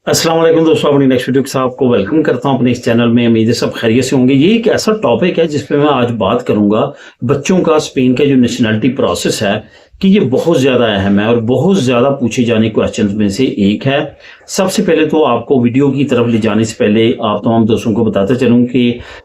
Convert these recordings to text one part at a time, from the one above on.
अस्सलाम वालेकुम दोस्तों, अपनी नेक्स्ट वीडियो के साथ आपको वेलकम करता हूं अपने इस चैनल में। उम्मीद है सब खैरियत से होंगे। ये एक ऐसा टॉपिक है जिस पे मैं आज बात करूंगा, बच्चों का स्पेन का जो नेशनलिटी प्रोसेस है कि ये बहुत ज़्यादा अहम है और बहुत ज़्यादा पूछे जाने क्वेश्चंस में से एक है। सबसे पहले तो आपको वीडियो की तरफ ले जाने से पहले आप तमाम दोस्तों को बताता चलूँ कि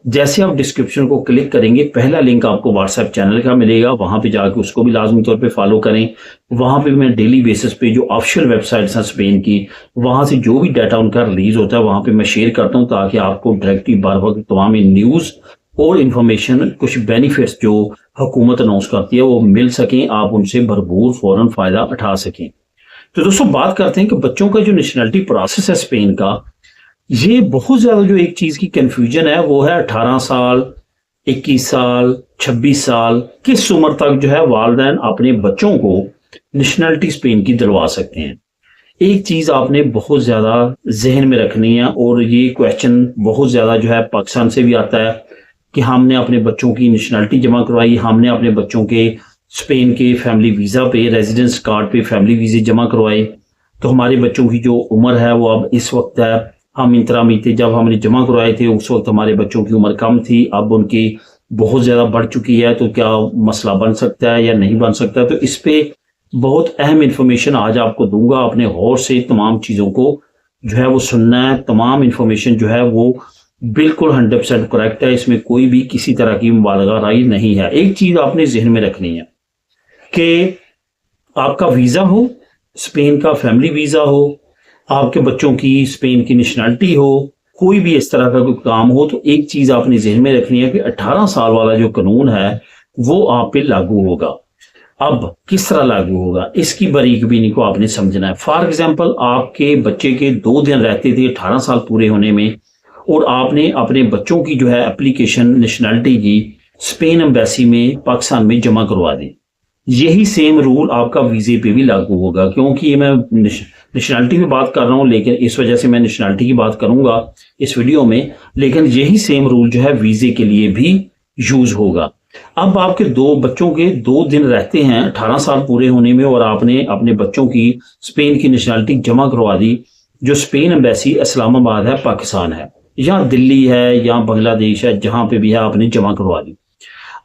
जैसे आप डिस्क्रिप्शन को क्लिक करेंगे, पहला लिंक आपको व्हाट्सएप चैनल का मिलेगा, वहाँ पे जाके उसको भी लाजमी तौर पे फॉलो करें। वहाँ पे मैं डेली बेसिस पे जो ऑफिशियल वेबसाइट्स हैं स्पेन की, वहाँ से जो भी डाटा उनका रिलीज होता है वहाँ पे मैं शेयर करता हूँ, ताकि आपको डायरेक्टली बार बार तमाम न्यूज़ और इन्फॉर्मेशन, कुछ बेनिफिट्स जो हुकूमत अनाउंस करती है वो मिल सकें, आप उनसे भरपूर फौरन फायदा उठा सकें। तो दोस्तों बात करते हैं कि बच्चों का जो नेशनलिटी प्रोसेस है स्पेन का, ये बहुत ज्यादा जो एक चीज की कंफ्यूजन है वो है 18 साल, 21 साल, 26 साल, किस उम्र तक जो है वालिदैन अपने बच्चों को नेशनलिटी स्पेन की दिलवा सकते हैं। एक चीज आपने बहुत ज्यादा जहन में रखनी है, और ये क्वेश्चन बहुत ज्यादा जो है पाकिस्तान से भी आता है कि हमने अपने बच्चों की नेशनलिटी जमा करवाई, हमने अपने बच्चों के स्पेन के फैमिली वीज़ा पे, रेजिडेंस कार्ड पे फैमिली वीज़े जमा करवाए, तो हमारे बच्चों की जो उम्र है वो अब इस वक्त है, हम इंतरामी थे जब हमने जमा करवाए थे उस वक्त हमारे बच्चों की उम्र कम थी, अब उनकी बहुत ज़्यादा बढ़ चुकी है, तो क्या मसला बन सकता है या नहीं बन सकता। तो इस पे बहुत अहम इंफॉर्मेशन आज आपको दूंगा। अपने गौर से तमाम चीज़ों को जो है वो सुनना है। तमाम इंफॉर्मेशन जो है वो बिल्कुल 100% करेक्ट है, इसमें कोई भी किसी तरह की मुबालगाराई नहीं है। एक चीज आपने जहन में रखनी है कि आपका वीजा हो, स्पेन का फैमिली वीजा हो, आपके बच्चों की स्पेन की नेशनलिटी हो, कोई भी इस तरह का कोई काम हो, तो एक चीज आपने जहन में रखनी है कि 18 साल वाला जो कानून है वो आप पे लागू होगा। अब किस तरह लागू होगा, इसकी बारीक बीनी को आपने समझना है। फॉर एग्जाम्पल, आपके बच्चे के 2 दिन रहते थे 18 साल पूरे होने में, और आपने अपने बच्चों की जो है एप्लीकेशन नेशनलिटी की स्पेन एम्बेसी में पाकिस्तान में जमा करवा दी। यही सेम रूल आपका वीजे पे भी लागू होगा, क्योंकि ये मैं नेशनलिटी की बात कर रहा हूँ, लेकिन इस वजह से मैं नेशनलिटी की बात करूंगा इस वीडियो में, लेकिन यही सेम रूल जो है वीजे के लिए भी यूज होगा। अब आपके बच्चों के 2 दिन रहते हैं 18 साल पूरे होने में, और आपने अपने बच्चों की स्पेन की नेशनलिटी जमा करवा दी। जो स्पेन एम्बेसी इस्लामाबाद है, पाकिस्तान है, या दिल्ली है, या बांग्लादेश है, जहां पे भी है, आपने जमा करवा दी।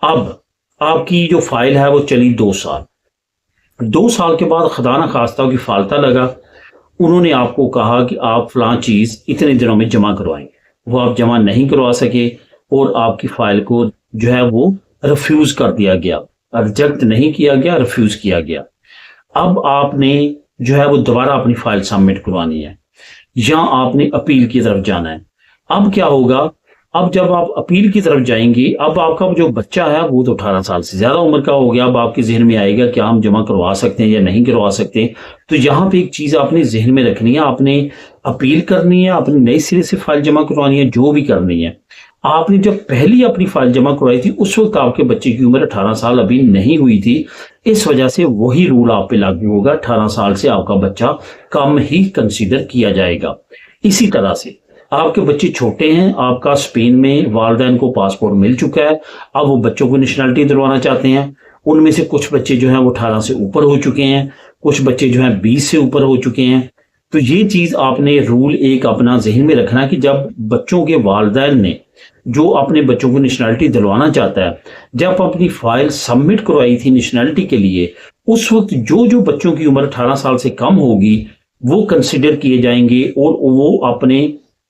अब आपकी जो फाइल है वो चली 2 साल। 2 साल के बाद खुदा ना खास्ता की फालता लगा, उन्होंने आपको कहा कि आप फलां चीज इतने दिनों में जमा करवाएंगे, वो आप जमा नहीं करवा सके, और आपकी फाइल को जो है वो रिफ्यूज कर दिया गया, रिजेक्ट नहीं किया गया, रिफ्यूज किया गया। अब आपने जो है वो दोबारा अपनी फाइल सबमिट करवानी है, या आपने अपील की तरफ जाना है। अब क्या होगा, अब जब आप अपील की तरफ जाएंगे, अब आपका जो बच्चा है वो तो 18 साल से ज्यादा उम्र का हो गया। अब आपके जहन में आएगा क्या हम जमा करवा सकते हैं या नहीं करवा सकते। तो यहाँ पे एक चीज आपने जहन में रखनी है, आपने अपील करनी है, अपनी नई सिरे से फाइल जमा करवानी है, जो भी करनी है। आपने जब पहली अपनी फाइल जमा करवाई थी उस वक्त आपके बच्चे की उम्र 18 साल अभी नहीं हुई थी, इस वजह से वही रूल आप पे लागू होगा। 18 साल से आपका बच्चा कम ही कंसीडर किया जाएगा। इसी तरह से आपके बच्चे छोटे हैं, आपका स्पेन में वालिदैन को पासपोर्ट मिल चुका है, अब वो बच्चों को नेशनलिटी दिलवाना चाहते हैं। उनमें से कुछ बच्चे जो हैं वो 18 से ऊपर हो चुके हैं, कुछ बच्चे जो हैं 20 से ऊपर हो चुके हैं। तो ये चीज आपने रूल एक अपना जहन में रखना कि जब बच्चों के वालिदैन ने जो अपने बच्चों को नेशनलिटी दिलवाना चाहता है, जब अपनी फाइल सबमिट करवाई थी नेशनलिटी के लिए, उस वक्त जो जो बच्चों की उम्र 18 साल से कम होगी वो कंसिडर किए जाएंगे और वो अपने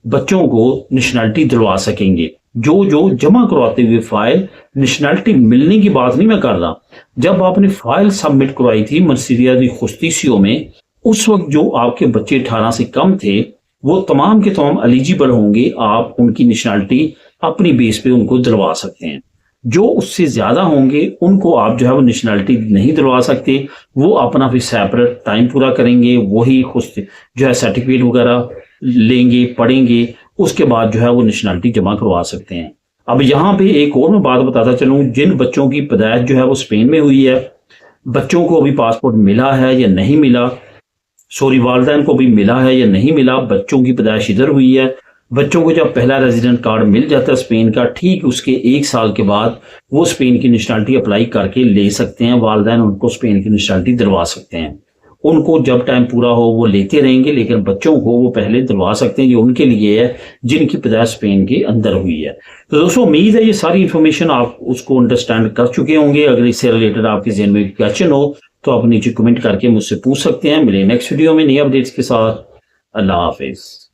बच्चों को नेशनलिटी दिलवा सकेंगे। जो जो जमा करवाते हुए फाइल, नेशनलिटी मिलने की बात नहीं मैं कर रहा, जब आपने फाइल सबमिट करवाई थी मर्सिया दी खुस्तिसियों में, उस वक्त जो आपके बच्चे 18 से कम थे वो तमाम के तमाम एलिजिबल होंगे, आप उनकी नेशनलिटी अपनी बेस पे उनको दिलवा सकते हैं। जो उससे ज्यादा होंगे उनको आप जो है वो नेशनलिटी नहीं दिलवा सकते, वो अपना फिर सेपरेट टाइम पूरा करेंगे, वही खुद जो है सर्टिफिकेट वगैरह लेंगे, पढ़ेंगे, उसके बाद जो है वो नेशनलिटी जमा करवा सकते हैं। अब यहाँ पे एक और मैं बात बताता चलूँ, जिन बच्चों की पैदाइश जो है वो स्पेन में हुई है, बच्चों को अभी पासपोर्ट मिला है या नहीं मिला, वालिदैन को भी मिला है या नहीं मिला, बच्चों की पैदाइश इधर हुई है, बच्चों को जब पहला रेजिडेंट कार्ड मिल जाता है स्पेन का, ठीक उसके 1 साल के बाद वो स्पेन की नेशनलिटी अप्लाई करके ले सकते हैं, वालिदैन उनको स्पेन की नेशनलिटी दिलवा सकते हैं। उनको जब टाइम पूरा हो वो लेते रहेंगे, लेकिन बच्चों को वो पहले दिलवा सकते हैं, ये उनके लिए है जिनकी पैदाइश स्पेन के अंदर हुई है। तो दोस्तों उम्मीद है ये सारी इन्फॉर्मेशन आप उसको अंडरस्टैंड कर चुके होंगे। अगर इससे रिलेटेड आपके ज़हन में क्वेश्चन हो तो आप नीचे कमेंट करके मुझसे पूछ सकते हैं। मिले नेक्स्ट वीडियो में नई अपडेट्स के साथ। अल्लाह हाफिज़।